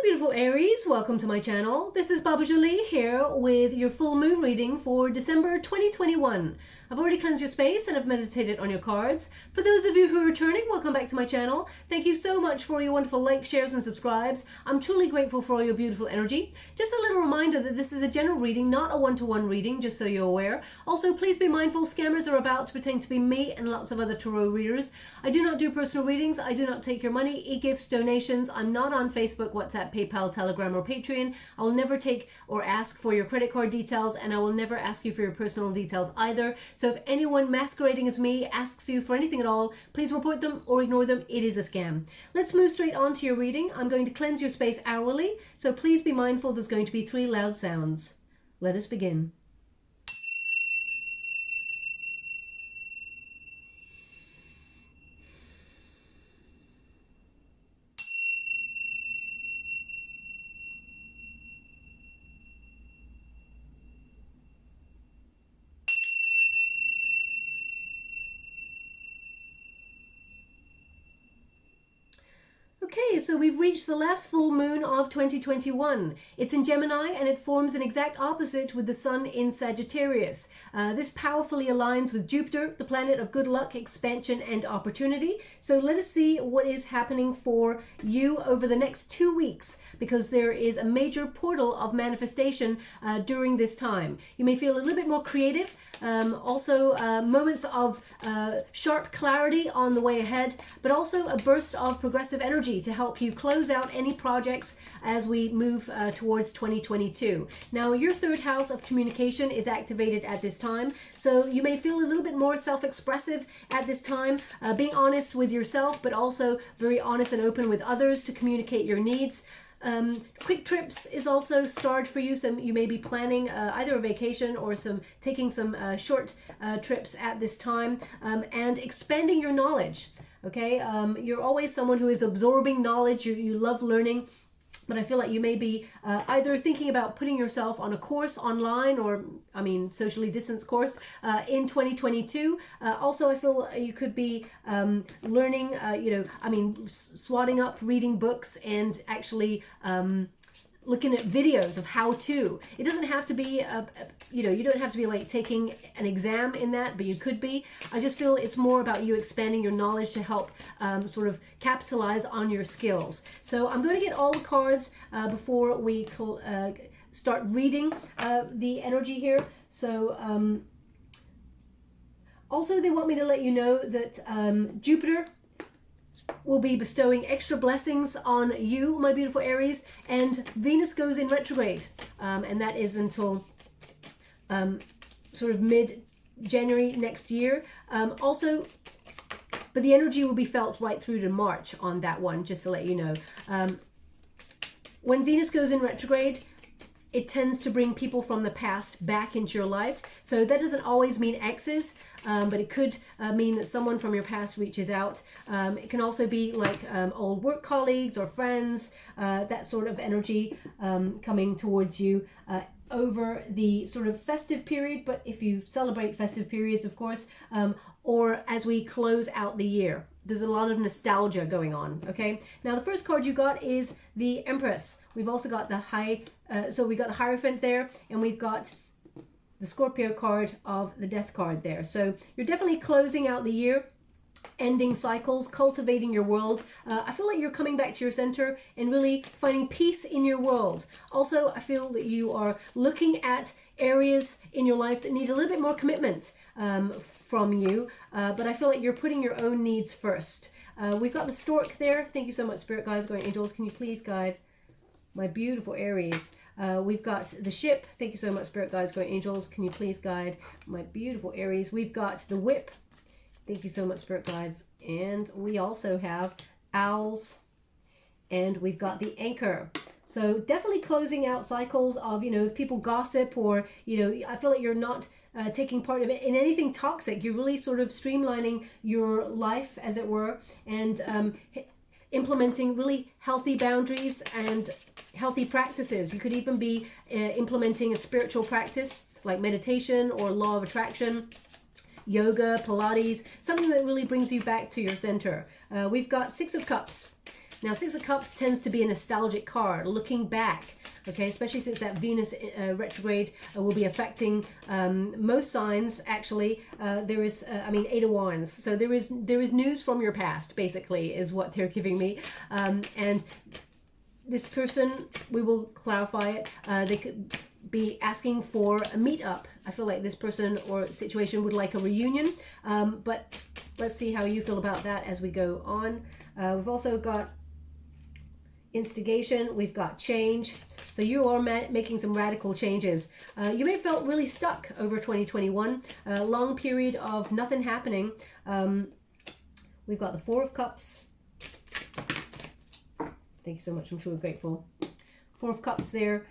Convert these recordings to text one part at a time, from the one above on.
beautiful Aries, welcome to my channel. This is Baba Jolie here with your full moon reading for December 2021. I've already cleansed your space and I've meditated on your cards. For those of you who are returning, welcome back to my channel. Thank you so much for your wonderful likes, shares and subscribes. I'm truly grateful for all your beautiful energy. Just a little reminder that this is a general reading, not a one-to-one reading, just so you're aware. Also, please be mindful, scammers are about to pretend to be me and lots of other tarot readers. I do not do personal readings. I do not take your money, e-gifts, donations. I'm not on Facebook, WhatsApp, PayPal, Telegram or Patreon. I will never take or ask for your credit card details, and I will never ask you for your personal details either. So if anyone masquerading as me asks you for anything at all, please report them or ignore them. It is a scam. Let's move straight on to your reading. I'm going to cleanse your space hourly, so please be mindful there's going to be 3 loud sounds. Let us begin. Okay, so we've reached the last full moon of 2021. It's in Gemini and it forms an exact opposite with the sun in Sagittarius. This powerfully aligns with Jupiter, the planet of good luck, expansion and opportunity. So let us see what is happening for you over the next 2 weeks, because there is a major portal of manifestation during this time. You may feel a little bit more creative, also moments of sharp clarity on the way ahead, but also a burst of progressive energy to help you close out any projects as we move towards 2022. Now, your 3rd house of communication is activated at this time, so you may feel a little bit more self-expressive at this time, being honest with yourself, but also very honest and open with others to communicate your needs. Quick trips is also starred for you, so you may be planning either a vacation or taking some short trips at this time, and expanding your knowledge. Okay, you're always someone who is absorbing knowledge. You love learning, but I feel like you may be either thinking about putting yourself on a course online, or socially distanced course in 2022. Also, I feel you could be learning, swatting up, reading books and actually looking at videos of how to. It doesn't have to be, you don't have to be like taking an exam in that, but you could be. I just feel it's more about you expanding your knowledge to help sort of capitalize on your skills. So I'm going to get all the cards before we start reading the energy here. So also they want me to let you know that Jupiter will be bestowing extra blessings on you, my beautiful Aries, and Venus goes in retrograde, and that is until sort of mid-January next year. Also, but the energy will be felt right through to March on that one, just to let you know. When Venus goes in retrograde, it tends to bring people from the past back into your life. So that doesn't always mean exes, but it could mean that someone from your past reaches out. It can also be like old work colleagues or friends, that sort of energy coming towards you over the sort of festive period, but if you celebrate festive periods, of course, or as we close out the year. There's a lot of nostalgia going on, okay? Now, the first card you got is the Empress. We've also got the so we got the Hierophant there, and we've got the Scorpio card of the Death card there. So you're definitely closing out the year, ending cycles, cultivating your world. I feel like you're coming back to your center and really finding peace in your world. Also, I feel that you are looking at areas in your life that need a little bit more commitment from you, but I feel like you're putting your own needs first. We've got the Stork there. Thank you so much, Spirit Guides, Guardian Angels. Can you please guide my beautiful Aries? We've got the Ship. Thank you so much, Spirit Guides, Guardian Angels. Can you please guide my beautiful Aries? We've got the Whip. Thank you so much, Spirit Guides. And we also have Owls, and we've got the Anchor. So definitely closing out cycles of, if people gossip or, I feel like you're not taking part of it in anything toxic. You're really sort of streamlining your life, as it were, and implementing really healthy boundaries and healthy practices. You could even be implementing a spiritual practice like meditation or law of attraction, yoga, Pilates, something that really brings you back to your center. We've got 6 of Cups. Now, Six of Cups tends to be a nostalgic card, looking back, okay, especially since that Venus retrograde will be affecting most signs, actually. There is, I mean, Eight of Wands. So there is news from your past, basically, is what they're giving me. And this person, we will clarify it, they could be asking for a meetup. I feel like this person or situation would like a reunion, but let's see how you feel about that as we go on. We've also got instigation, we've got change. So you are making some radical changes. You may have felt really stuck over 2021, a long period of nothing happening. We've got the Four of Cups. Thank you so much, I'm sure we're grateful. Four of Cups there.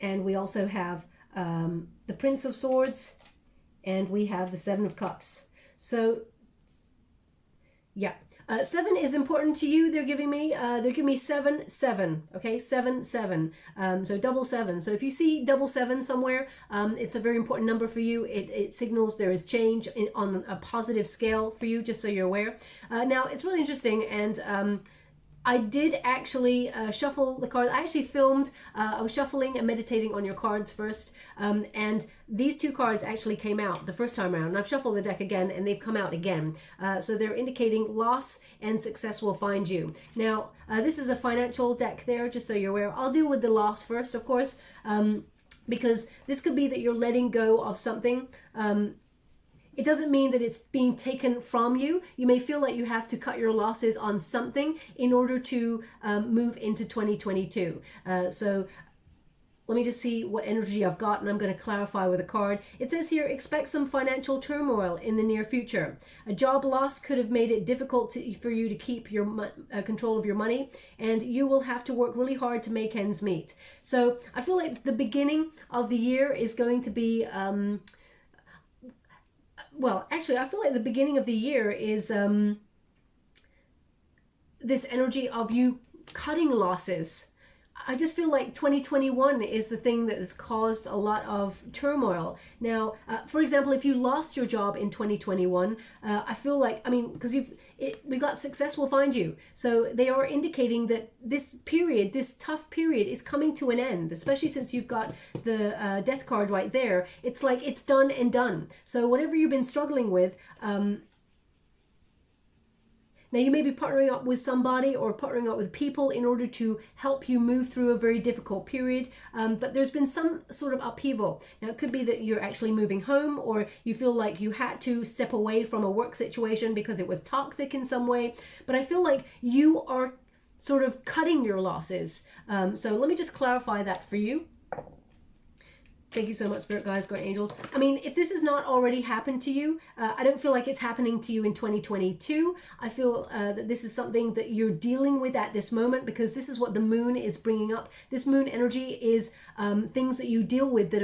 And we also have the Prince of Swords, and we have the Seven of Cups. So, yeah. 7 is important to you, they're giving me. They're giving me 7, 7, okay? 7, 7. So double 7. So if you see double 7 somewhere, it's a very important number for you. It signals there is change on a positive scale for you, just so you're aware. Now, it's really interesting, and I did actually shuffle the cards. I actually filmed, I was shuffling and meditating on your cards first, and these two cards actually came out the first time around. And I've shuffled the deck again, and they've come out again. So they're indicating loss and success will find you. Now, this is a financial deck there, just so you're aware. I'll deal with the loss first, of course, because this could be that you're letting go of something. It doesn't mean that it's being taken from you. You may feel like you have to cut your losses on something in order to move into 2022. So let me just see what energy I've got, and I'm going to clarify with a card. It says here, expect some financial turmoil in the near future. A job loss could have made it difficult for you to keep your control of your money, and you will have to work really hard to make ends meet. So I feel like the beginning of the year is going to be... well, actually, I feel like the beginning of the year is this energy of you cutting losses. I just feel like 2021 is the thing that has caused a lot of turmoil. Now, for example, if you lost your job in 2021, I feel like, I mean, because we got success will find you. So they are indicating that this period, this tough period is coming to an end, especially since you've got the death card right there. It's like it's done and done. So whatever you've been struggling with, now, you may be partnering up with somebody or partnering up with people in order to help you move through a very difficult period, but there's been some sort of upheaval. Now, it could be that you're actually moving home, or you feel like you had to step away from a work situation because it was toxic in some way, but I feel like you are sort of cutting your losses. So let me just clarify that for you. Thank you so much, Spirit Guides, Guardian Angels. I mean, if this has not already happened to you, I don't feel like it's happening to you in 2022. I feel that this is something that you're dealing with at this moment, because this is what the moon is bringing up. This moon energy is things that you deal with that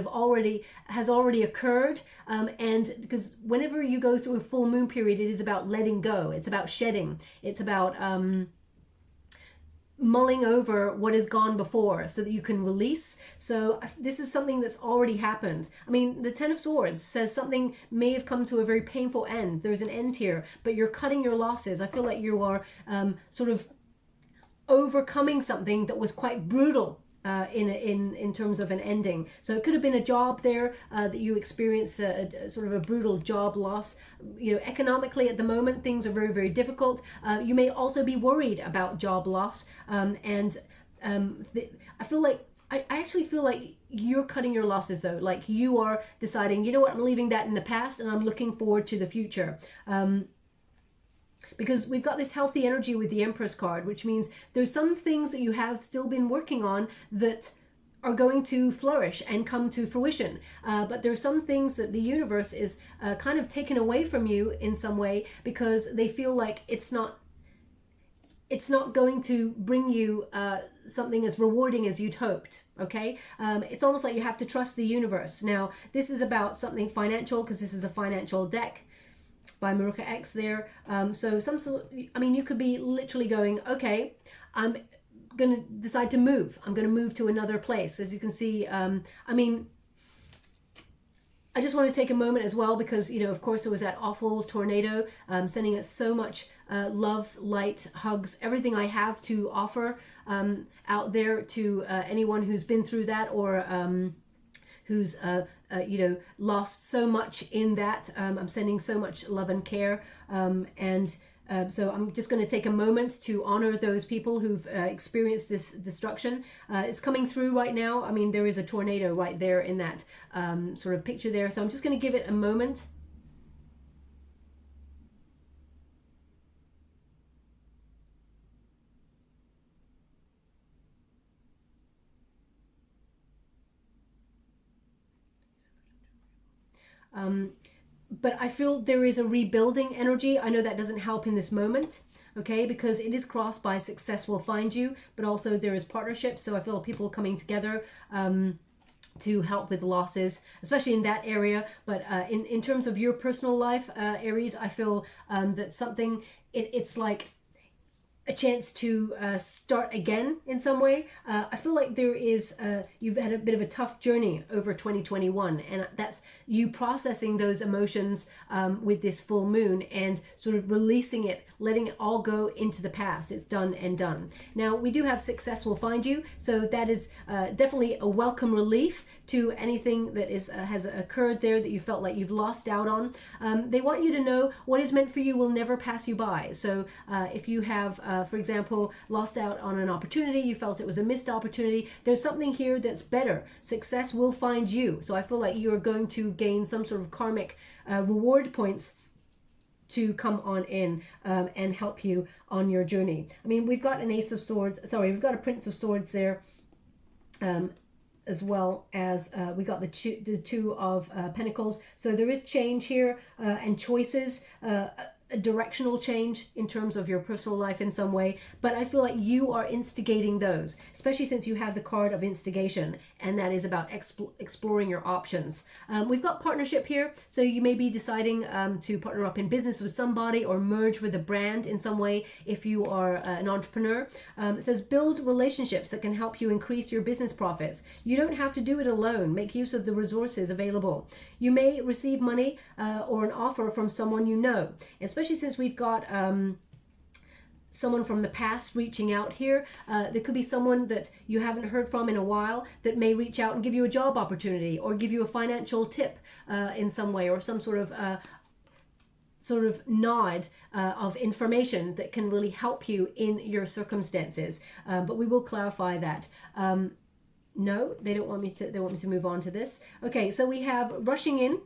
has already occurred. And because whenever you go through a full moon period, it is about letting go. It's about shedding. It's about... mulling over what has gone before so that you can release. So this is something that's already happened. I mean, the Ten of Swords says something may have come to a very painful end. There's an end here, but you're cutting your losses. I feel like you are sort of overcoming something that was quite brutal in terms of an ending. So it could have been a job there that you experienced a sort of a brutal job loss. You know, economically at the moment things are very, very difficult. You may also be worried about job loss, and I feel like I actually feel like you're cutting your losses though. Like you are deciding, you know what, I'm leaving that in the past and I'm looking forward to the future. Because we've got this healthy energy with the Empress card, which means there's some things that you have still been working on that are going to flourish and come to fruition. But there are some things that the universe is kind of taken away from you in some way, because they feel like it's not going to bring you something as rewarding as you'd hoped, okay? It's almost like you have to trust the universe. Now, this is about something financial, because this is a financial deck by Mahrukh X there. So some sort, I mean, you could be literally going, okay, I'm going to decide to move. I'm going to move to another place. As you can see, I mean, I just want to take a moment as well because, you know, of course, there was that awful tornado, sending us so much love, light, hugs, everything I have to offer out there to anyone who's been through that or who's, you know, lost so much in that. I'm sending so much love and care. So I'm just going to take a moment to honor those people who've experienced this destruction. It's coming through right now. I mean, there is a tornado right there in that sort of picture there. So I'm just going to give it a moment. But I feel there is a rebuilding energy. I know that doesn't help in this moment, okay, because it is crossed by success will find you, but also there is partnership. So I feel people coming together to help with losses, especially in that area. But in terms of your personal life, Aries, I feel that something, it's like a chance to start again in some way. I feel like there is, you've had a bit of a tough journey over 2021, and that's you processing those emotions with this full moon and sort of releasing it, letting it all go into the past. It's done and done. Now, we do have success will find you, so that is definitely a welcome relief to anything that is has occurred there that you felt like you've lost out on. They want you to know what is meant for you will never pass you by. So if you have, for example, lost out on an opportunity, you felt it was a missed opportunity, there's something here that's better. Success will find you. So I feel like you're going to gain some sort of karmic reward points to come on in and help you on your journey. I mean, we've got an Ace of Swords, sorry, we've got a Prince of Swords there, as well as we got the Two of Pentacles. So there is change here and choices, a directional change in terms of your personal life in some way, but I feel like you are instigating those, especially since you have the card of instigation, and that is about exploring your options. We've got partnership here, so you may be deciding to partner up in business with somebody or merge with a brand in some way if you are an entrepreneur. It says build relationships that can help you increase your business profits. You don't have to do it alone. Make use of the resources available. You may receive money or an offer from someone you know, especially since we've got someone from the past reaching out here. There could be someone that you haven't heard from in a while that may reach out and give you a job opportunity or give you a financial tip in some way, or some sort of nod of information that can really help you in your circumstances. But we will clarify that. No, they don't want me to, they want me to move on to this. Okay, so we have rushing in.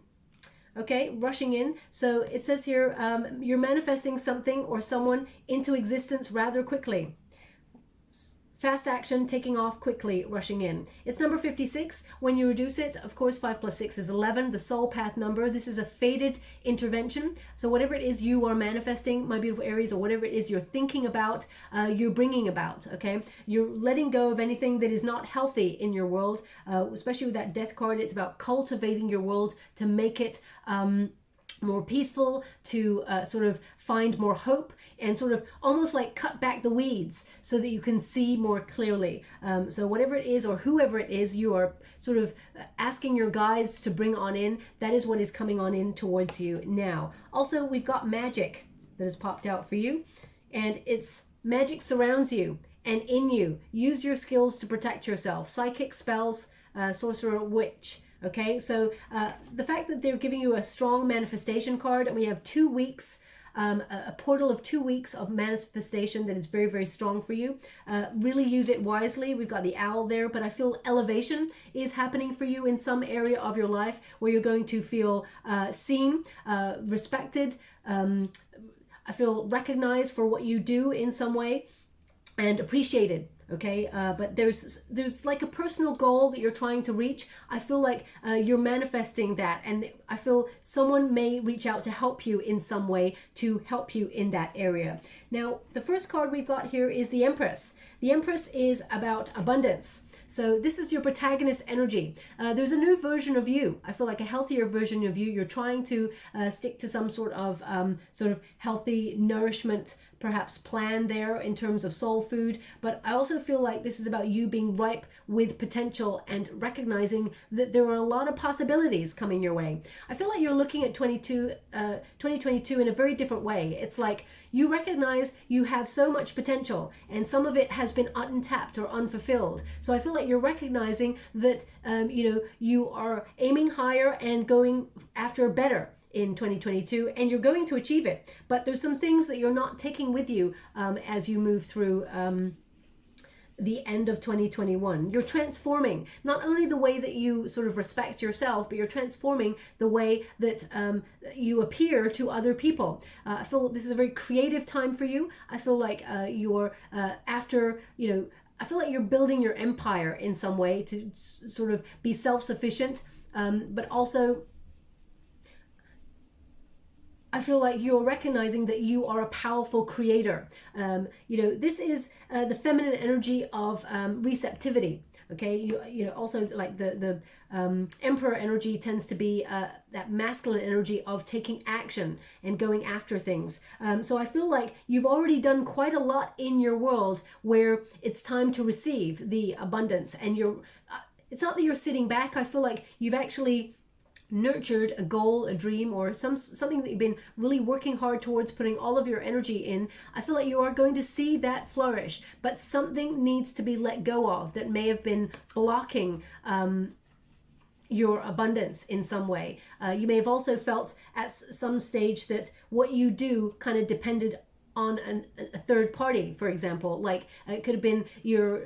Okay, rushing in. So it says here, you're manifesting something or someone into existence rather quickly. Fast action, taking off quickly, rushing in. It's number 56. When you reduce it, of course, 5 plus 6 is 11, the soul path number. This is a fated intervention. So whatever it is you are manifesting, my beautiful Aries, or whatever it is you're thinking about, you're bringing about, okay? You're letting go of anything that is not healthy in your world, especially with that death card. It's about cultivating your world to make it more peaceful, to sort of find more hope, and sort of almost like cut back the weeds so that you can see more clearly. So whatever it is or whoever it is you are sort of asking your guides to bring on in, that is what is coming on in towards you now. Also, we've got magic that has popped out for you, and it's magic surrounds you and in you. Use your skills to protect yourself. Psychic spells, sorcerer, witch. Okay, so the fact that they're giving you a strong manifestation card, and we have 2 weeks, a portal of 2 weeks of manifestation that is very, very strong for you. Really use it wisely. We've got the owl there, but I feel elevation is happening for you in some area of your life where you're going to feel seen, respected. I feel recognized for what you do in some way and appreciated. Okay, but there's like a personal goal that you're trying to reach. I feel like you're manifesting that, and I feel someone may reach out to help you in some way to help you in that area. Now, the first card we've got here is the Empress. The Empress is about abundance. So this is your protagonist energy. There's a new version of you. I feel like a healthier version of you. You're trying to stick to some sort of healthy nourishment, perhaps plan there in terms of soul food. But I also feel like this is about you being ripe with potential and recognizing that there are a lot of possibilities coming your way. I feel like you're looking at 2022 in a very different way. It's like you recognize you have so much potential and some of it has been untapped or unfulfilled. So I feel like you're recognizing that you are aiming higher and going after better in 2022, and you're going to achieve it. But there's some things that you're not taking with you as you move through the end of 2021. You're transforming not only the way that you sort of respect yourself, but you're transforming the way that you appear to other people. I feel this is a very creative time for you. I feel like you're I feel like you're building your empire in some way to sort of be self-sufficient, but also I feel like you're recognizing that you are a powerful creator. This is the feminine energy of receptivity. Okay, also like the Emperor energy tends to be that masculine energy of taking action and going after things. So I feel like you've already done quite a lot in your world where it's time to receive the abundance, and it's not that you're sitting back. I feel like you've actually nurtured a goal, a dream, or something that you've been really working hard towards, putting all of your energy in. I feel like you are going to see that flourish, but something needs to be let go of that may have been blocking your abundance in some way. You may have also felt at some stage that what you do kind of depended on a third party, for example. Like it could have been you're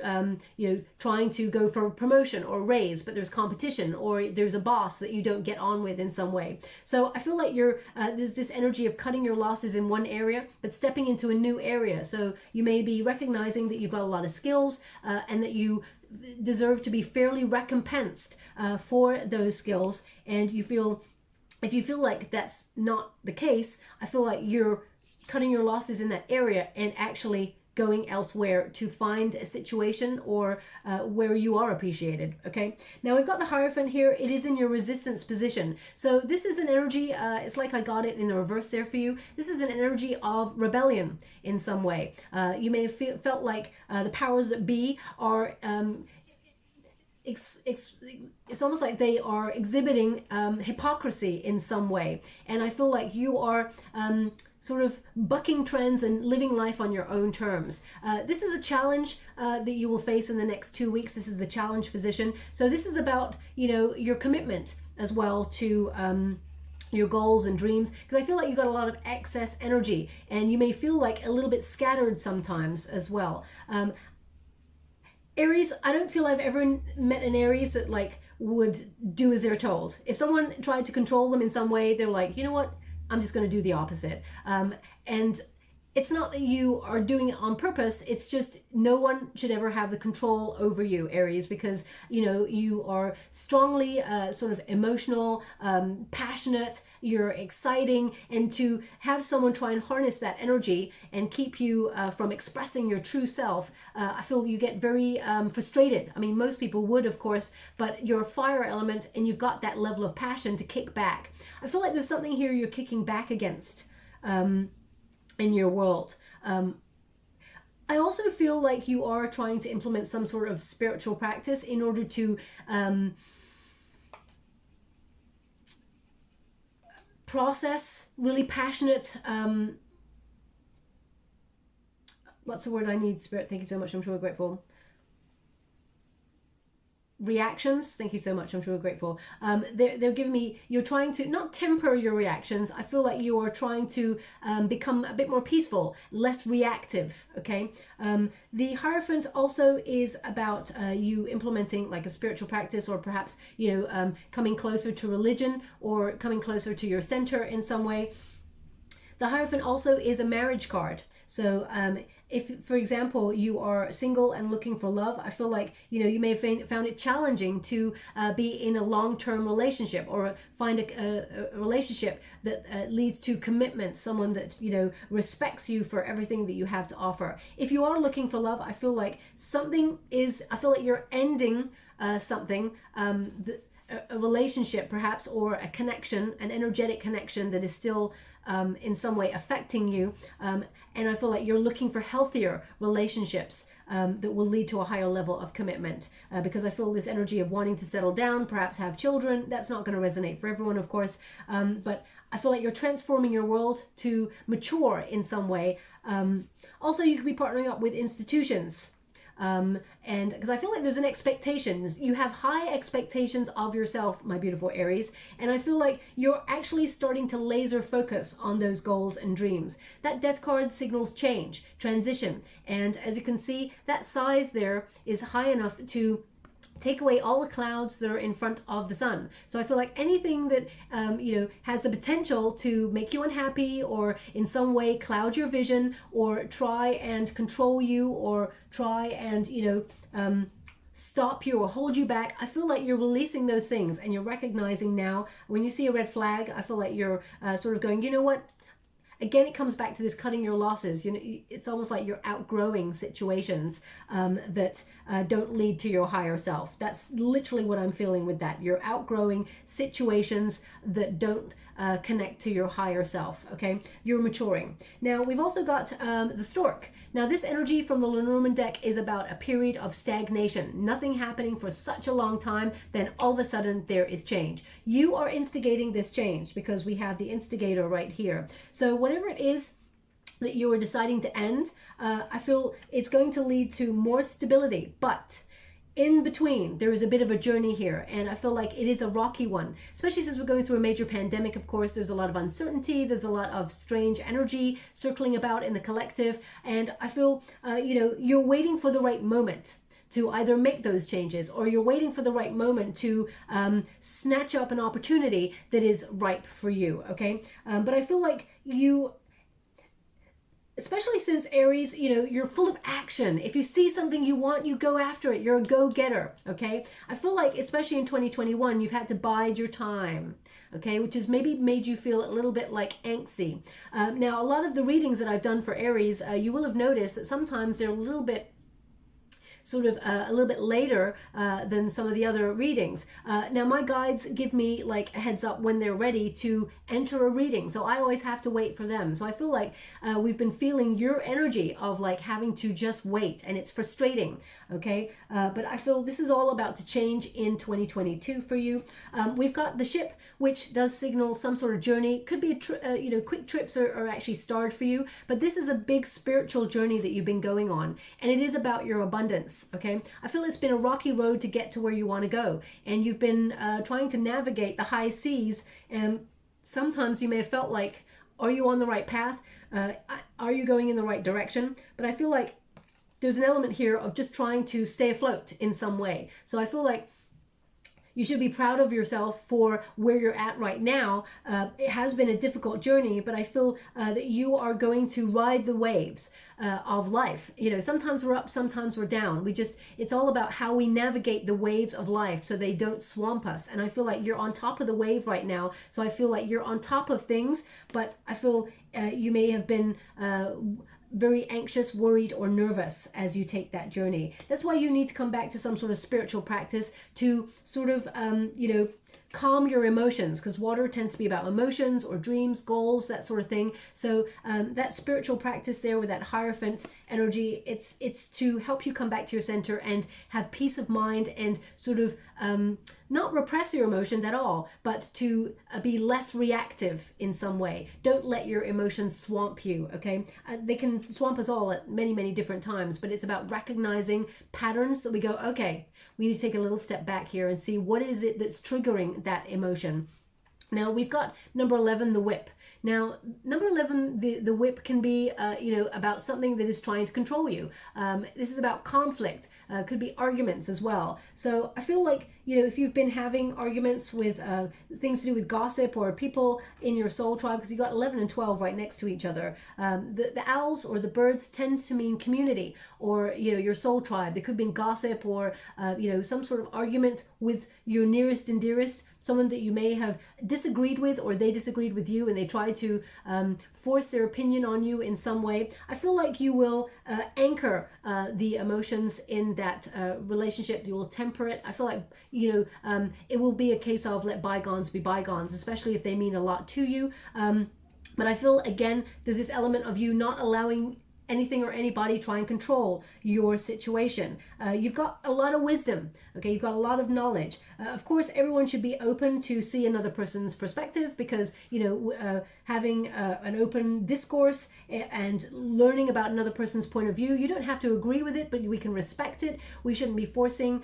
trying to go for a promotion or raise, but there's competition, or there's a boss that you don't get on with in some way. So I feel like there's this energy of cutting your losses in one area but stepping into a new area. So you may be recognizing that you've got a lot of skills and that you deserve to be fairly recompensed for those skills. And if you feel like that's not the case, I feel like you're cutting your losses in that area and actually going elsewhere to find a situation or where you are appreciated. Okay, now we've got the Hierophant here. It is in your resistance position. So this is an energy, it's like I got it in the reverse there for you. This is an energy of rebellion in some way. You may have felt like the powers that be are it's almost like they are exhibiting hypocrisy in some way, and I feel like you are sort of bucking trends and living life on your own terms. This is a challenge that you will face in the next 2 weeks. This is the challenge position. So this is about your commitment as well to your goals and dreams, because I feel like you've got a lot of excess energy and you may feel like a little bit scattered sometimes as well. Aries, I don't feel I've ever met an Aries that would do as they're told. If someone tried to control them in some way, they're like, you know what, I'm just going to do the opposite. And it's not that you are doing it on purpose. It's just no one should ever have the control over you, Aries, because you are strongly sort of emotional, passionate, you're exciting, and to have someone try and harness that energy and keep you from expressing your true self, I feel you get very frustrated. I mean, most people would, of course, but you're a fire element and you've got that level of passion to kick back. I feel like there's something here you're kicking back against in your world. I also feel like you are trying to implement some sort of spiritual practice in order to process really passionate, what's the word I need, Spirit? Thank you so much, I'm sure grateful. Reactions, thank you so much, I'm sure grateful. They're giving me, you're trying to not temper your reactions. I feel like you are trying to become a bit more peaceful, less reactive. Okay, the Hierophant also is about you implementing like a spiritual practice, or perhaps coming closer to religion or coming closer to your center in some way. The Hierophant also is a marriage card. So if, for example, you are single and looking for love, I feel like, you know, you may have found it challenging to be in a long-term relationship, or find a relationship that leads to commitment, someone that, you know, respects you for everything that you have to offer. If you are looking for love, I feel like I feel like you're ending something, a relationship perhaps, or a connection, an energetic connection that is still in some way affecting you, and I feel like you're looking for healthier relationships that will lead to a higher level of commitment, because I feel this energy of wanting to settle down, perhaps have children. That's not going to resonate for everyone, of course, but I feel like you're transforming your world to mature in some way. Also, you could be partnering up with institutions, and because I feel like there's an expectation, you have high expectations of yourself, my beautiful Aries, and I feel like you're actually starting to laser focus on those goals and dreams. That death card signals change, transition, and as you can see, that scythe there is high enough to take away all the clouds that are in front of the sun. So I feel like anything that you know, has the potential to make you unhappy, or in some way cloud your vision, or try and control you, or try and, you know, stop you or hold you back, I feel like you're releasing those things, and you're recognizing now when you see a red flag, I feel like you're sort of going, you know what? Again, it comes back to this cutting your losses. You know, it's almost like you're outgrowing situations that don't lead to your higher self. That's literally what I'm feeling with that. You're outgrowing situations that don't connect to your higher self, okay? You're maturing. Now, we've also got the stork. Now, this energy from the Lenormand deck is about a period of stagnation. Nothing happening for such a long time, then all of a sudden there is change. You are instigating this change, because we have the instigator right here. So whatever it is that you are deciding to end, I feel it's going to lead to more stability, but in between, there is a bit of a journey here, and I feel like it is a rocky one, especially since we're going through a major pandemic. Of course, there's a lot of uncertainty, there's a lot of strange energy circling about in the collective, and I feel, you know, you're waiting for the right moment to either make those changes, or you're waiting for the right moment to snatch up an opportunity that is ripe for you, okay? But I feel like you, especially since Aries, you know, you're full of action. If you see something you want, you go after it. You're a go-getter, okay? I feel like, especially in 2021, you've had to bide your time, okay? Which has maybe made you feel a little bit like angsty. Now, a lot of the readings that I've done for Aries, you will have noticed that sometimes they're a little bit sort of a little bit later than some of the other readings. Now my guides give me like a heads up when they're ready to enter a reading, so I always have to wait for them. So I feel like we've been feeling your energy of like having to just wait, and it's frustrating, okay? But I feel this is all about to change in 2022 for you. We've got the ship, which does signal some sort of journey. Could be you know, quick trips are actually starred for you, but this is a big spiritual journey that you've been going on, and it is about your abundance. Okay, I feel it's been a rocky road to get to where you want to go, and you've been trying to navigate the high seas, and sometimes you may have felt like, are you on the right path? Are you going in the right direction? But I feel like there's an element here of just trying to stay afloat in some way. So I feel like you should be proud of yourself for where you're at right now. It has been a difficult journey, but I feel that you are going to ride the waves of life. You know, sometimes we're up, sometimes we're down. It's all about how we navigate the waves of life so they don't swamp us. And I feel like you're on top of the wave right now. So I feel like you're on top of things, but I feel you may have been very anxious, worried, or nervous as you take that journey. That's why you need to come back to some sort of spiritual practice to sort of, you know, calm your emotions, because water tends to be about emotions or dreams, goals, that sort of thing. So that spiritual practice there with that Hierophant energy, it's to help you come back to your center and have peace of mind, and sort of not repress your emotions at all, but to be less reactive in some way. Don't let your emotions swamp you, okay? They can swamp us all at many, many different times, but it's about recognizing patterns that we go, okay, we need to take a little step back here and see what is it that's triggering that emotion. Now we've got number 11, the whip. Now, number 11, the whip can be, you know, about something that is trying to control you. This is about conflict. Could be arguments as well. So I feel like you know, if you've been having arguments with things to do with gossip or people in your soul tribe, because you got 11 and 12 right next to each other. The owls or the birds tend to mean community, or, you know, your soul tribe. There could be gossip or, you know, some sort of argument with your nearest and dearest, someone that you may have disagreed with, or they disagreed with you and they tried to force their opinion on you in some way. I feel like you will anchor the emotions in that relationship. You will temper it. I feel like, you know, it will be a case of let bygones be bygones, especially if they mean a lot to you. But I feel, again, there's this element of you not allowing anything or anybody try and control your situation. You've got a lot of wisdom, okay? You've got a lot of knowledge. Of course, everyone should be open to see another person's perspective, because, you know, having an open discourse and learning about another person's point of view, you don't have to agree with it, but we can respect it. We shouldn't be forcing.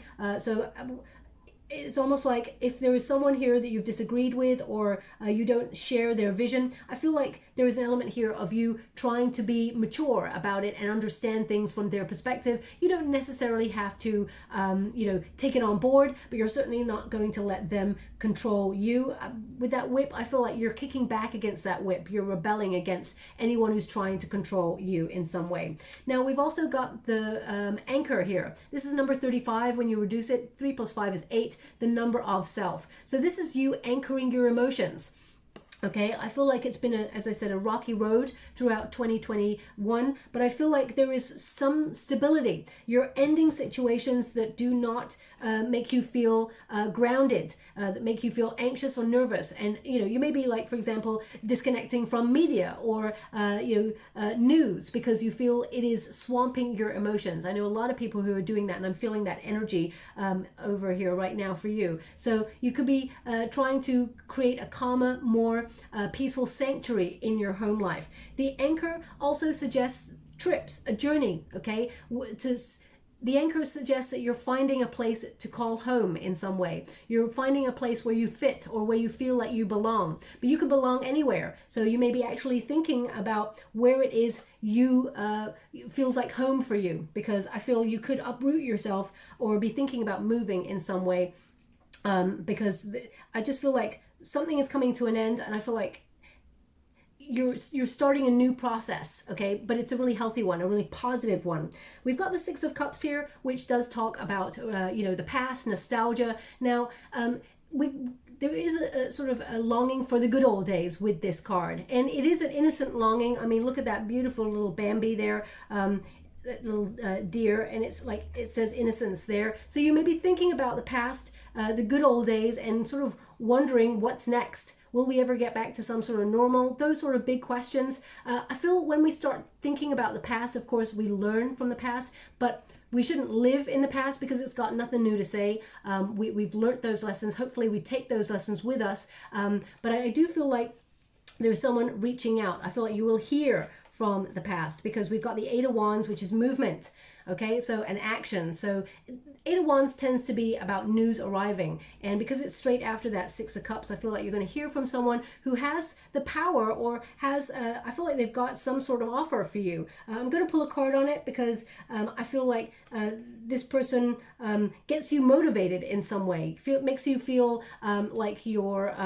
It's almost like if there is someone here that you've disagreed with, or you don't share their vision, I feel like there is an element here of you trying to be mature about it and understand things from their perspective. You don't necessarily have to, you know, take it on board, but you're certainly not going to let them control you. With that whip, I feel like you're kicking back against that whip. You're rebelling against anyone who's trying to control you in some way. Now, we've also got the anchor here. This is number 35. When you reduce it, 3 plus 5 is 8, the number of self. So this is you anchoring your emotions. Okay, I feel like it's been, as I said, a rocky road throughout 2021, but I feel like there is some stability. You're ending situations that do not make you feel grounded, that make you feel anxious or nervous. And, you know, you may be like, for example, disconnecting from media or, you know, news, because you feel it is swamping your emotions. I know a lot of people who are doing that, and I'm feeling that energy over here right now for you. So you could be trying to create a calmer, more peaceful sanctuary in your home life. The anchor also suggests trips, a journey, okay? The anchor suggests that you're finding a place to call home in some way. You're finding a place where you fit or where you feel like you belong. But you can belong anywhere. So you may be actually thinking about where it is you feels like home for you, because I feel you could uproot yourself or be thinking about moving in some way, because I just feel like something is coming to an end, and I feel like you're starting a new process, okay? But it's a really healthy one, a really positive one. We've got the 6 of Cups here, which does talk about, you know, the past, nostalgia. Now, there is a sort of a longing for the good old days with this card, and it is an innocent longing. I mean, look at that beautiful little Bambi there. That little deer, and it's like it says innocence there. So you may be thinking about the past, the good old days, and sort of wondering what's next. Will we ever get back to some sort of normal? Those sort of big questions. I feel when we start thinking about the past, of course, we learn from the past, but we shouldn't live in the past because it's got nothing new to say. We've learned those lessons. Hopefully we take those lessons with us. But I do feel like there's someone reaching out. I feel like you will hear from the past, because we've got the 8 of Wands, which is movement, okay? So an action. So 8 of Wands tends to be about news arriving, and because it's straight after that 6 of Cups, I feel like you're going to hear from someone who has the power, or has I feel like they've got some sort of offer for you. I'm going to pull a card on it, because I feel like this person gets you motivated in some way. Makes you feel like your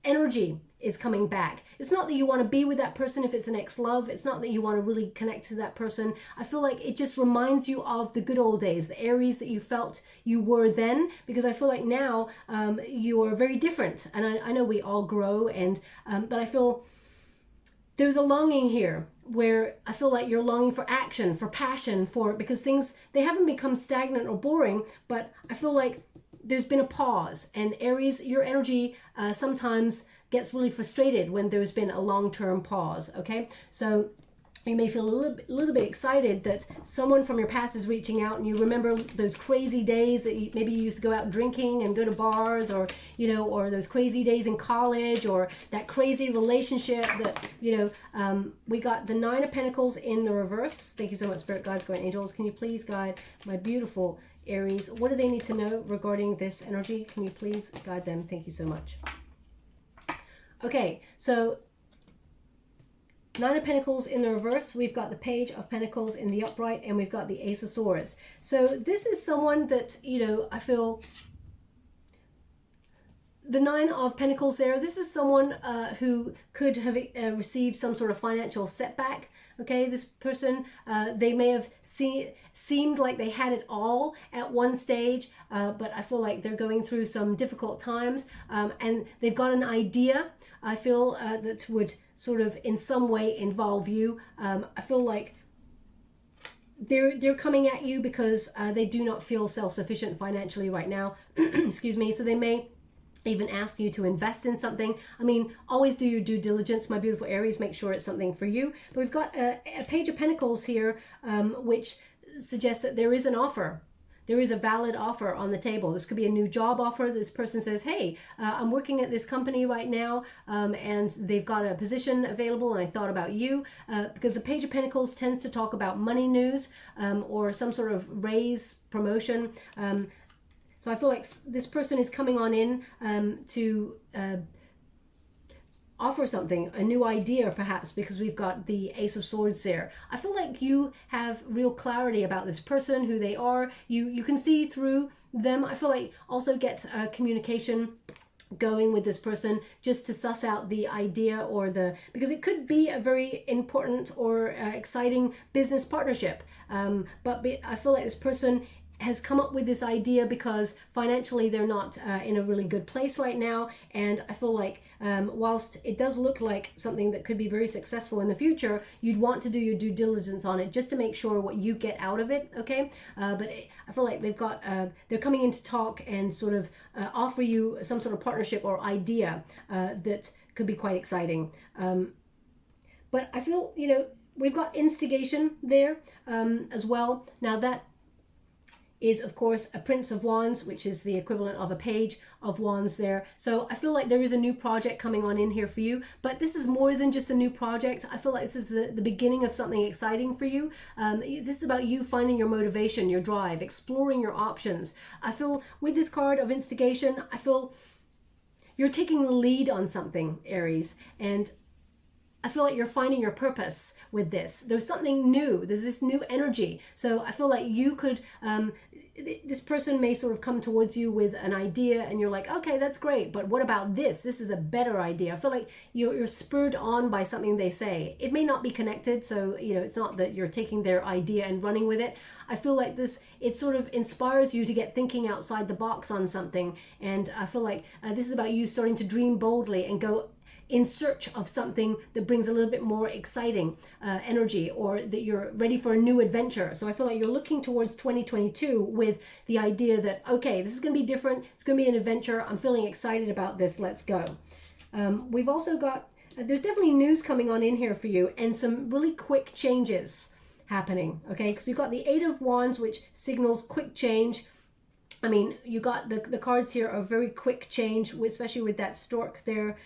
energy is coming back. It's not that you want to be with that person if it's an ex-love. It's not that you want to really connect to that person. I feel like it just reminds you of the good old days, the Aries that you felt you were then, because I feel like now you're very different. And I know we all grow, and but I feel there's a longing here where I feel like you're longing for action, for passion, because things, they haven't become stagnant or boring, but I feel like there's been a pause. And Aries, your energy sometimes gets really frustrated when there's been a long-term pause, okay? So you may feel a little bit excited that someone from your past is reaching out, and you remember those crazy days that maybe you used to go out drinking and go to bars, or, you know, or those crazy days in college, or that crazy relationship that, you know, we got the 9 of Pentacles in the reverse. Thank you so much, Spirit Guides, Guardian Angels. Can you please guide my beautiful Aries? What do they need to know regarding this energy? Can you please guide them? Thank you so much. Okay, so 9 of Pentacles in the reverse, we've got the Page of Pentacles in the upright, and we've got the Ace of Swords. So this is someone that, you know, I feel the Nine of Pentacles there, this is someone who could have received some sort of financial setback. Okay, this person, they may have seemed like they had it all at one stage, but I feel like they're going through some difficult times, and they've got an idea, I feel, that would sort of in some way involve you. I feel like they're coming at you because they do not feel self-sufficient financially right now. Excuse me. So they may even ask you to invest in something. I mean, always do your due diligence, my beautiful Aries. Make sure it's something for you. But we've got a Page of Pentacles here, which suggests that there is an offer. There is a valid offer on the table. This could be a new job offer. This person says, hey, I'm working at this company right now, and they've got a position available, and I thought about you, because the Page of Pentacles tends to talk about money news, or some sort of raise, promotion. So I feel like this person is coming on in to offer something, a new idea perhaps, because we've got the Ace of Swords there. I feel like you have real clarity about this person, who they are. You can see through them. I feel like also get communication going with this person just to suss out the idea, or because it could be a very important or exciting business partnership. But I feel like this person has come up with this idea because financially they're not in a really good place right now, and I feel like whilst it does look like something that could be very successful in the future, you'd want to do your due diligence on it just to make sure what you get out of it. Okay, but I feel like they're coming in to talk and sort of offer you some sort of partnership or idea that could be quite exciting. But I feel, you know, we've got instigation there as well. Now that is of course a Prince of Wands, which is the equivalent of a Page of Wands there. So I feel like there is a new project coming on in here for you, but this is more than just a new project. I feel like this is the beginning of something exciting for you. This is about you finding your motivation, your drive, exploring your options. I feel with this card of instigation, I feel you're taking the lead on something, Aries, and I feel like you're finding your purpose with this. There's something new. There's this new energy. So I feel like you could, this person may sort of come towards you with an idea and you're like, okay, that's great, but what about this? This is a better idea. I feel like you're spurred on by something they say. It may not be connected, so, you know, it's not that you're taking their idea and running with it. I feel like it sort of inspires you to get thinking outside the box on something. And I feel like this is about you starting to dream boldly and go in search of something that brings a little bit more exciting energy, or that you're ready for a new adventure. So I feel like you're looking towards 2022 with the idea that, okay, this is going to be different. It's going to be an adventure. I'm feeling excited about this. Let's go. We've also got, there's definitely news coming on in here for you, and some really quick changes happening. Okay, because you've got the Eight of Wands, which signals quick change. I mean, you got the cards here are very quick change, especially with that stork there.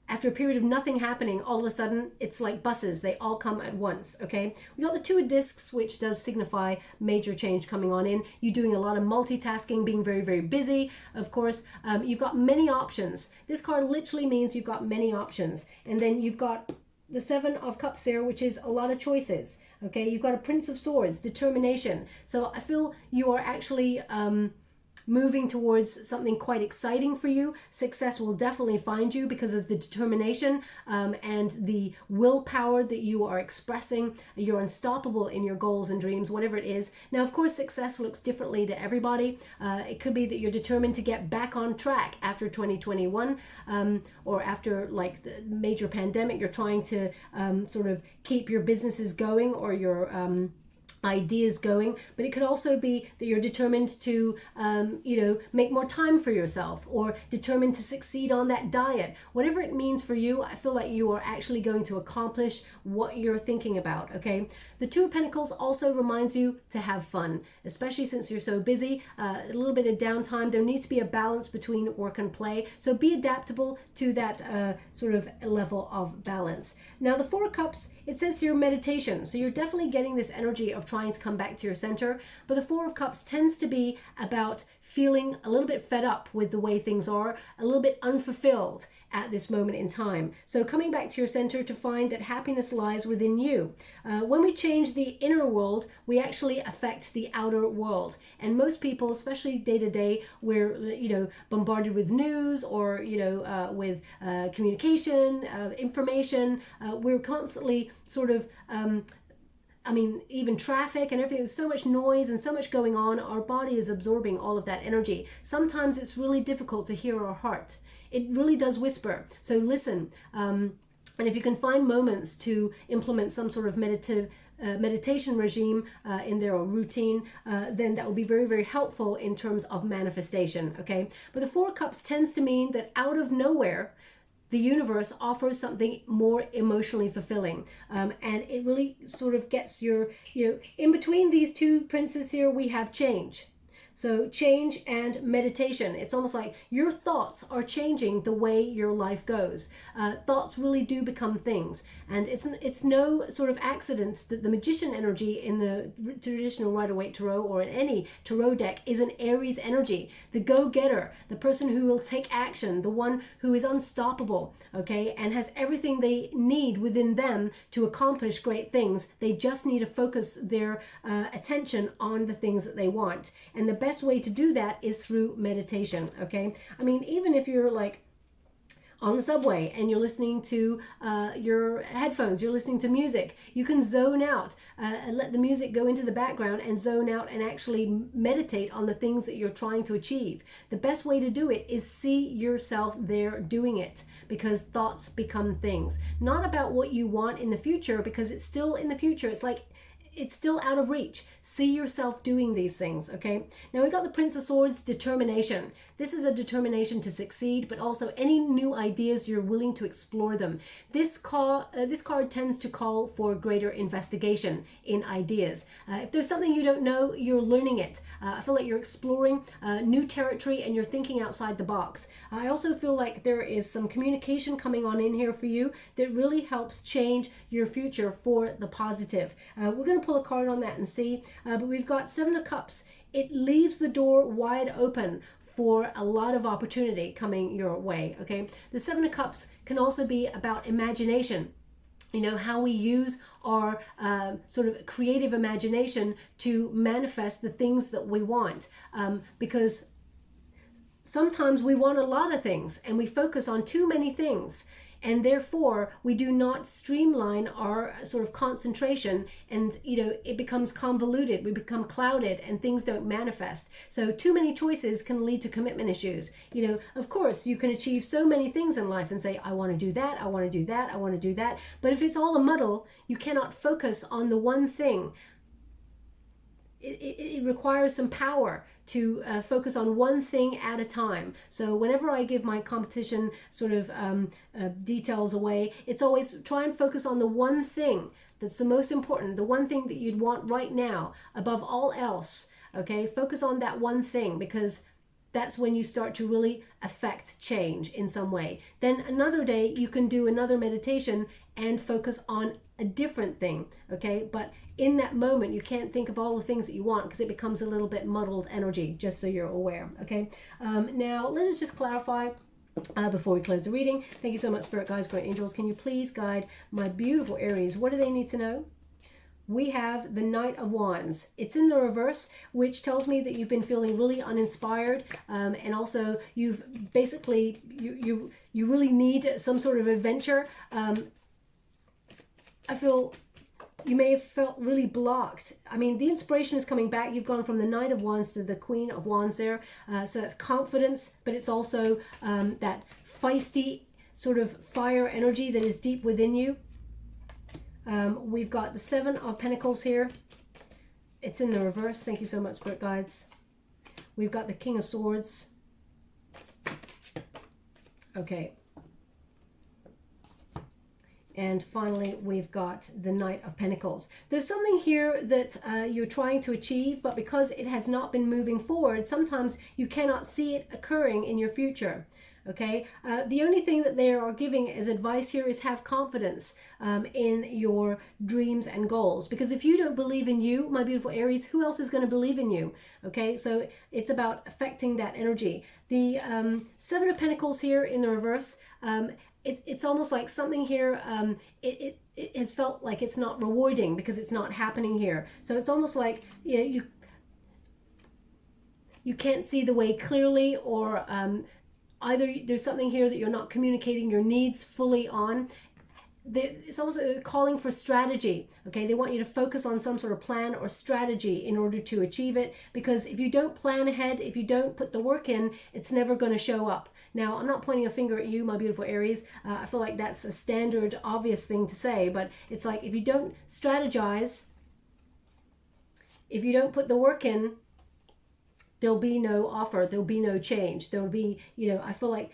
After a period of nothing happening, all of a sudden, it's like buses. They all come at once, okay? We got the Two of Discs, which does signify major change coming on in. You doing a lot of multitasking, being very, very busy. Of course, you've got many options. This card literally means you've got many options. And then you've got the Seven of Cups here, which is a lot of choices. Okay, you've got a Prince of Swords, determination. So I feel you are actually moving towards something quite exciting for you. Success will definitely find you because of the determination and the willpower that you are expressing. You're unstoppable in your goals and dreams, whatever it is. Now, of course, success looks differently to everybody. It could be that you're determined to get back on track after 2021 or after like the major pandemic. You're trying to sort of keep your businesses going or your ideas going, but it could also be that you're determined to you know, make more time for yourself, or determined to succeed on that diet. Whatever it means for you, I feel like you are actually going to accomplish what you're thinking about. Okay, the Two of Pentacles also reminds you to have fun, especially since you're so busy. A little bit of downtime. There needs to be a balance between work and play, so be adaptable to that sort of level of balance. Now the Four of Cups, it says here meditation, so you're definitely getting this energy of trying to come back to your center. But the Four of Cups tends to be about feeling a little bit fed up with the way things are, a little bit unfulfilled at this moment in time. So coming back to your center to find that happiness lies within you. When we change the inner world, we actually affect the outer world. And most people, especially day to day, we're, you know, bombarded with news or, you know, with communication, information. We're constantly sort of I mean, even traffic and everything, there's so much noise and so much going on. Our body is absorbing all of that energy. Sometimes it's really difficult to hear our heart. It really does whisper. So listen, and if you can find moments to implement some sort of meditation regime in there or routine, then that will be very, very helpful in terms of manifestation, okay? But the Four of Cups tends to mean that out of nowhere, the universe offers something more emotionally fulfilling. And it really sort of gets your, you know, in between these two princes here, we have change. So change and meditation. It's almost like your thoughts are changing the way your life goes. Thoughts really do become things. And it's no sort of accident that the magician energy in the traditional Rider-Waite Tarot or in any tarot deck is an Aries energy. The go-getter, the person who will take action, the one who is unstoppable, okay, and has everything they need within them to accomplish great things. They just need to focus their attention on the things that they want. And the best way to do that is through meditation, okay? I mean, even if you're like on the subway and you're listening to your headphones, you're listening to music, you can zone out and let the music go into the background and zone out and actually meditate on the things that you're trying to achieve. The best way to do it is see yourself there doing it, because thoughts become things. Not about what you want in the future, because it's still in the future. It's like, it's still out of reach. See yourself doing these things, okay? Now we got the Prince of Swords, determination. This is a determination to succeed, but also any new ideas, you're willing to explore them. This card tends to call for greater investigation in ideas. If there's something you don't know, you're learning it. I feel like you're exploring new territory and you're thinking outside the box. I also feel like there is some communication coming on in here for you that really helps change your future for the positive. We're going to pull a card on that and see, but we've got Seven of Cups. It leaves the door wide open for a lot of opportunity coming your way, okay? The Seven of Cups can also be about imagination. You know, how we use our sort of creative imagination to manifest the things that we want, because sometimes we want a lot of things and we focus on too many things, and therefore we do not streamline our sort of concentration, and you know, it becomes convoluted, we become clouded and things don't manifest. So too many choices can lead to commitment issues. You know, of course you can achieve so many things in life and say, I want to do that, I want to do that, I want to do that, but if it's all a muddle, you cannot focus on the one thing. It requires some power to focus on one thing at a time. So whenever I give my competition sort of details away, it's always try and focus on the one thing that's the most important, the one thing that you'd want right now above all else, okay? Focus on that one thing, because that's when you start to really affect change in some way. Then another day you can do another meditation and focus on a different thing, okay? But in that moment you can't think of all the things that you want, because it becomes a little bit muddled energy, just so you're aware, okay? Now let us just clarify before we close the reading. Thank you so much, Spirit Guides, Great Angels. Can you please guide my beautiful Aries? What do they need to know? We have the Knight of Wands. It's in the reverse, which tells me that you've been feeling really uninspired, and also you've basically, you really need some sort of adventure. I feel you may have felt really blocked. I mean, the inspiration is coming back. You've gone from the Knight of Wands to the Queen of Wands there. So that's confidence, but it's also that feisty sort of fire energy that is deep within you. We've got the Seven of Pentacles here. It's in the reverse. Thank you so much, Spirit Guides. We've got the King of Swords. Okay. And finally, we've got the Knight of Pentacles. There's something here that you're trying to achieve, but because it has not been moving forward, sometimes you cannot see it occurring in your future. okay? The only thing that they are giving as advice here is have confidence in your dreams and goals, because if you don't believe in you, my beautiful Aries, who else is going to believe in you? Okay, so it's about affecting that energy. The Seven of Pentacles here in the reverse, it's almost like something here, it has felt like it's not rewarding because it's not happening here. So it's almost like you can't see the way clearly, or either there's something here that you're not communicating your needs fully on. It's almost like they're calling for strategy, okay? They want you to focus on some sort of plan or strategy in order to achieve it, because if you don't plan ahead, if you don't put the work in, it's never going to show up. Now, I'm not pointing a finger at you, my beautiful Aries. I feel like that's a standard, obvious thing to say, but it's like if you don't strategize, if you don't put the work in, there'll be no offer, there'll be no change, there'll be, I feel like,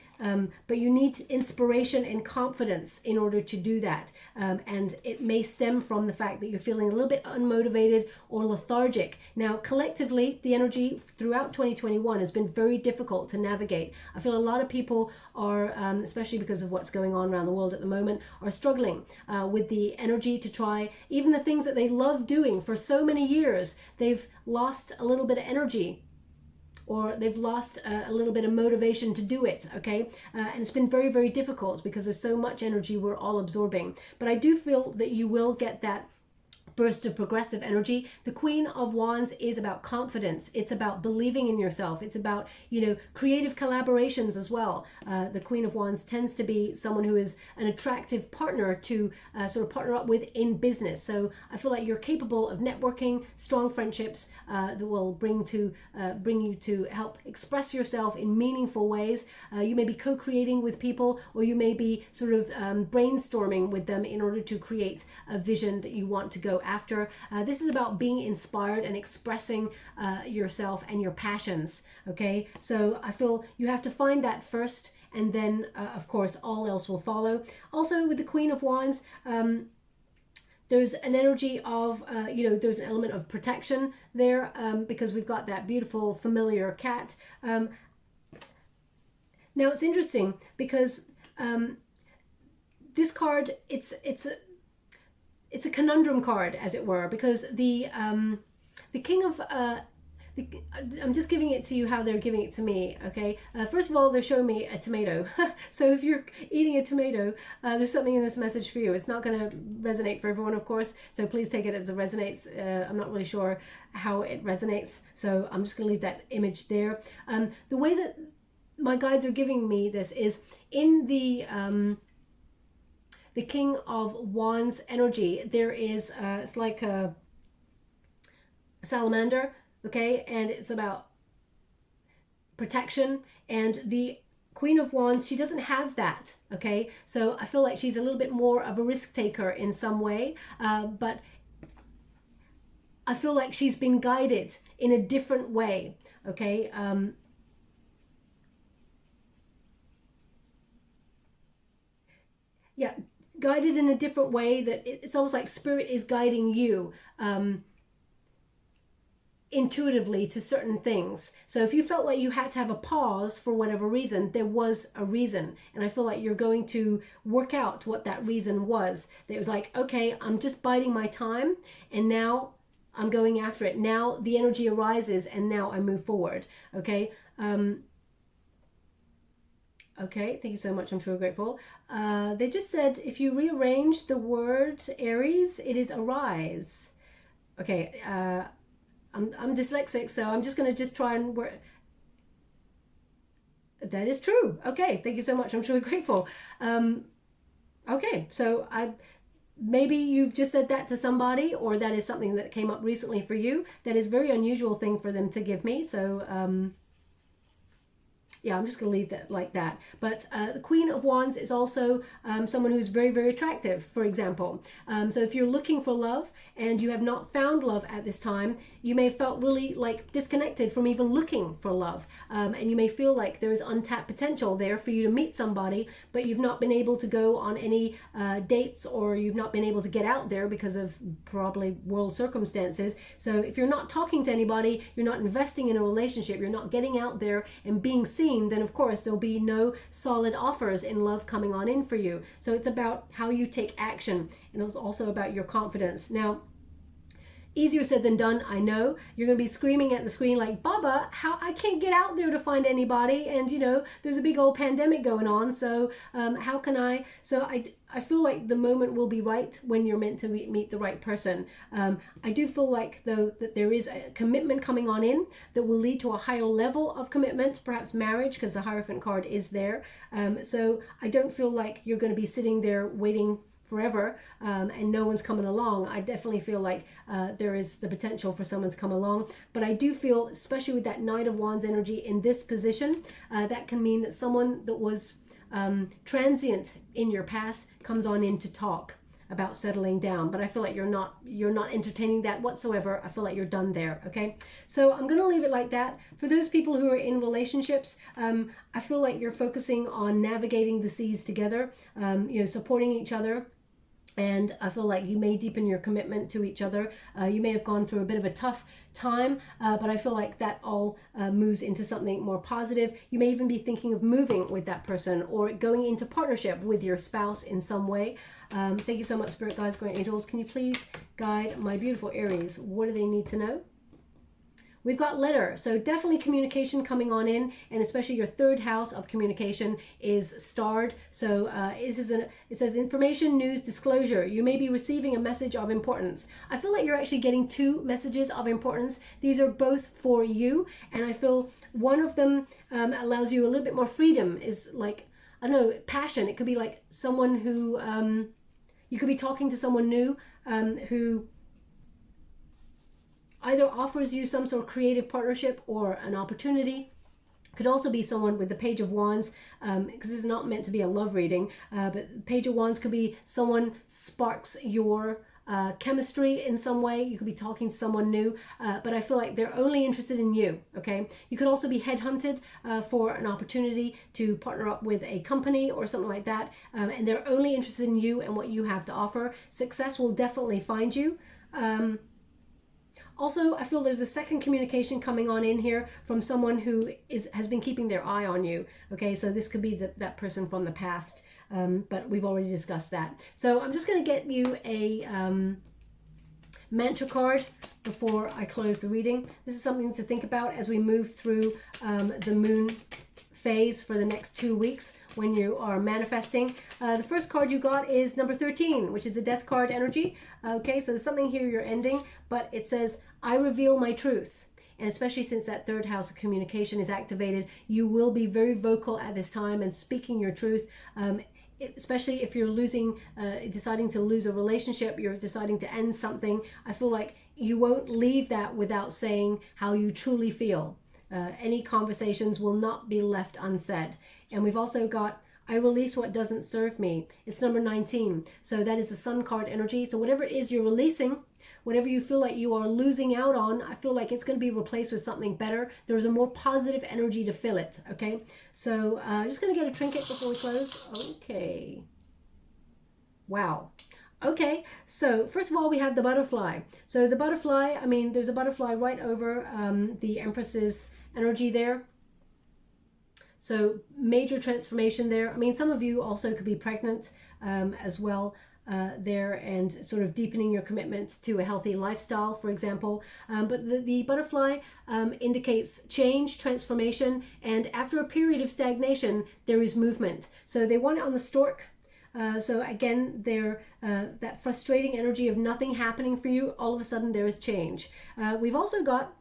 but you need inspiration and confidence in order to do that. And it may stem from the fact that you're feeling a little bit unmotivated or lethargic. Now, collectively, the energy throughout 2021 has been very difficult to navigate. I feel a lot of people are, especially because of what's going on around the world at the moment, are struggling with the energy to try, even the things that they love doing for so many years, they've lost a little bit of energy, or they've lost a little bit of motivation to do it, okay? And it's been very, very difficult because there's so much energy we're all absorbing. But I do feel that you will get that burst of progressive energy. The Queen of Wands is about confidence. It's about believing in yourself. It's about, creative collaborations as well. The Queen of Wands tends to be someone who is an attractive partner to sort of partner up with in business. So I feel like you're capable of networking, strong friendships that will bring you to help express yourself in meaningful ways. You may be co-creating with people, or you may be sort of brainstorming with them in order to create a vision that you want to go after. This is about being inspired and expressing yourself and your passions, okay? So I feel you have to find that first, and then of course all else will follow. Also with the Queen of Wands, there's an energy of, there's an element of protection there, because we've got that beautiful familiar cat. Now it's interesting because this card, it's a conundrum card, as it were, because the King of I'm just giving it to you how they're giving it to me, okay? First of all, they're showing me a tomato. So if you're eating a tomato, there's something in this message for you. It's not going to resonate for everyone, of course, so please take it as it resonates. I'm not really sure how it resonates, so I'm just going to leave that image there. The way that my guides are giving me this is in the King of Wands energy. There is, it's like a salamander, okay? And it's about protection. And the Queen of Wands, she doesn't have that, okay? So I feel like she's a little bit more of a risk taker in some way, but I feel like she's been guided in a different way, okay? Yeah, guided in a different way, that it's almost like spirit is guiding you intuitively to certain things. So if you felt like you had to have a pause for whatever reason, there was a reason. And I feel like you're going to work out what that reason was. That it was like, okay, I'm just biding my time, and now I'm going after it. Now the energy arises, and now I move forward, okay? Okay, thank you so much. I'm truly grateful. They just said if you rearrange the word Aries, it is arise. Okay, I'm dyslexic, so I'm just going to try and work. That is true. Okay, thank you so much. I'm truly grateful. Okay, so maybe you've just said that to somebody, or that is something that came up recently for you. That is a very unusual thing for them to give me. So yeah, I'm just going to leave that like that. But the Queen of Wands is also someone who's very, very attractive, for example. So if you're looking for love and you have not found love at this time, you may have felt really like disconnected from even looking for love, and you may feel like there is untapped potential there for you to meet somebody, but you've not been able to go on any dates, or you've not been able to get out there because of probably world circumstances. So if you're not talking to anybody, you're not investing in a relationship, you're not getting out there and being seen, then of course there'll be no solid offers in love coming on in for you. So it's about how you take action, and it's also about your confidence. Now, easier said than done, I know. You're going to be screaming at the screen like, Baba, how I can't get out there to find anybody, and you know, there's a big old pandemic going on, so how can I? So I feel like the moment will be right when you're meant to meet the right person. I do feel like, though, that there is a commitment coming on in that will lead to a higher level of commitment, perhaps marriage, because the Hierophant card is there. So I don't feel like you're going to be sitting there waiting forever and no one's coming along. I definitely feel like there is the potential for someone to come along, but I do feel, especially with that Knight of Wands energy in this position, that can mean that someone that was transient in your past comes on in to talk about settling down. But I feel like you're not entertaining that whatsoever. I feel like you're done there. Okay, so I'm going to leave it like that. For those people who are in relationships, I feel like you're focusing on navigating the seas together, you know, supporting each other. And I feel like you may deepen your commitment to each other. You may have gone through a bit of a tough time, but I feel like that all moves into something more positive. You may even be thinking of moving with that person or going into partnership with your spouse in some way. Thank you so much, Spirit Guides, Guardian Angels. Can you please guide my beautiful Aries? What do they need to know? We've got letter, so definitely communication coming on in, and especially your third house of communication is starred. So it says information, news, disclosure. You may be receiving a message of importance. I feel like you're actually getting two messages of importance. These are both for you, and I feel one of them allows you a little bit more freedom, is like, I don't know, passion. It could be like someone who, you could be talking to someone new who either offers you some sort of creative partnership or an opportunity. Could also be someone with the Page of Wands, because this is not meant to be a love reading, but Page of Wands could be someone sparks your chemistry in some way. You could be talking to someone new, but I feel like they're only interested in you. Okay, you could also be headhunted for an opportunity to partner up with a company or something like that, and they're only interested in you and what you have to offer. Success will definitely find you. Also, I feel there's a second communication coming on in here from someone who has been keeping their eye on you. Okay, so this could be that person from the past, but we've already discussed that. So I'm just going to get you a mantra card before I close the reading. This is something to think about as we move through the moon phase for the next 2 weeks when you are manifesting. The first card you got is number 13, which is the death card energy. Okay, so there's something here you're ending, but it says, I reveal my truth. And especially since that third house of communication is activated, you will be very vocal at this time and speaking your truth. Especially if you're deciding to lose a relationship, you're deciding to end something. I feel like you won't leave that without saying how you truly feel. Any conversations will not be left unsaid. And we've also got, I release what doesn't serve me. It's number 19. So that is the Sun card energy. So whatever it is you're releasing, whatever you feel like you are losing out on, I feel like it's going to be replaced with something better. There's a more positive energy to fill it. Okay. So just going to get a trinket before we close. Okay. Wow. Okay, so first of all, we have the butterfly. So the butterfly, I mean, there's a butterfly right over the Empress's energy there. So major transformation there. I mean, some of you also could be pregnant as well there, and sort of deepening your commitment to a healthy lifestyle, for example. But the butterfly indicates change, transformation, and after a period of stagnation, there is movement. So they want it on the stork. So again, that frustrating energy of nothing happening for you, all of a sudden there is change. We've also got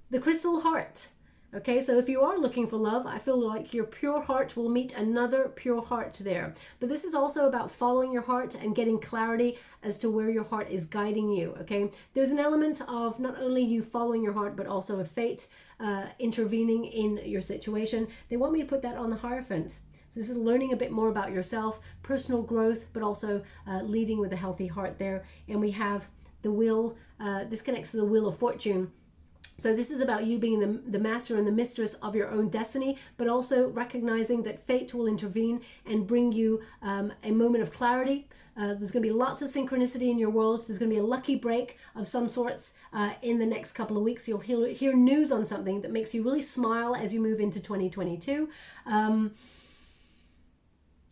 the crystal heart. Okay, so if you are looking for love, I feel like your pure heart will meet another pure heart there. But this is also about following your heart and getting clarity as to where your heart is guiding you. Okay, there's an element of not only you following your heart, but also of fate intervening in your situation. They want me to put that on the Hierophant. So this is learning a bit more about yourself, personal growth, but also leading with a healthy heart there. And we have the wheel. This connects to the Wheel of Fortune. So this is about you being the master and the mistress of your own destiny, but also recognizing that fate will intervene and bring you a moment of clarity. There's going to be lots of synchronicity in your world. There's going to be a lucky break of some sorts in the next couple of weeks. You'll hear news on something that makes you really smile as you move into 2022. And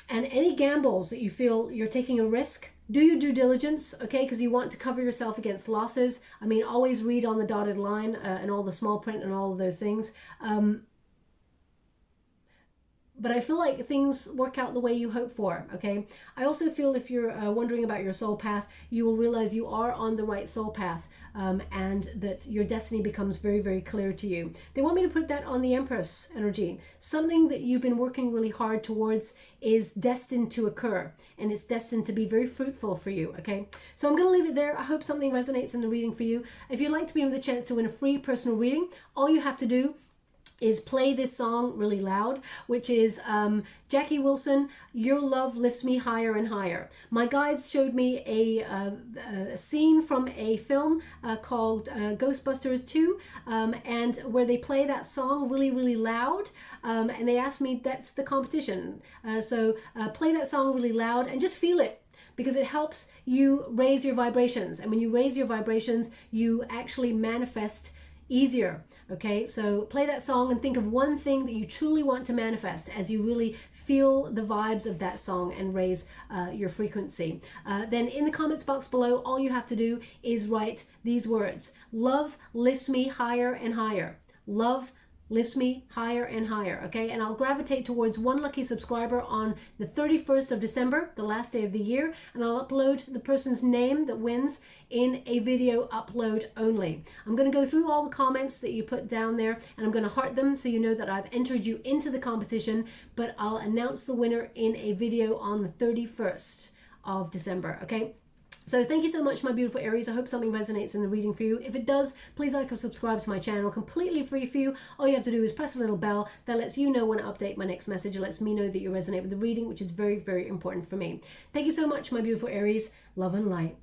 any gambles that you feel you're taking a risk, do your due diligence, okay? Because you want to cover yourself against losses. I mean, always read on the dotted line and all the small print and all of those things. But I feel like things work out the way you hope for, okay? I also feel if you're wondering about your soul path, you will realize you are on the right soul path, and that your destiny becomes very, very clear to you. They want me to put that on the Empress energy. Something that you've been working really hard towards is destined to occur, and it's destined to be very fruitful for you, okay? So I'm going to leave it there. I hope something resonates in the reading for you. If you'd like to be with a chance to win a free personal reading, all you have to do is play this song really loud, which is Jackie Wilson, Your Love Lifts Me Higher and Higher. My guides showed me a scene from a film called Ghostbusters 2, and where they play that song really, really loud, and they asked me, that's the competition. So play that song really loud and just feel it, because it helps you raise your vibrations. And when you raise your vibrations, you actually manifest easier. Okay, so play that song and think of one thing that you truly want to manifest as you really feel the vibes of that song and raise your frequency. Then in the comments box below, all you have to do is write these words: love lifts me higher and higher. Love lifts me higher and higher, okay? And I'll gravitate towards one lucky subscriber on the 31st of December, the last day of the year, and I'll upload the person's name that wins in a video upload only. I'm going to go through all the comments that you put down there, and I'm going to heart them so you know that I've entered you into the competition, but I'll announce the winner in a video on the 31st of December, okay? So thank you so much, my beautiful Aries. I hope something resonates in the reading for you. If it does, please like or subscribe to my channel, completely free for you. All you have to do is press a little bell that lets you know when I update my next message. It lets me know that you resonate with the reading, which is very, very important for me. Thank you so much, my beautiful Aries. Love and light.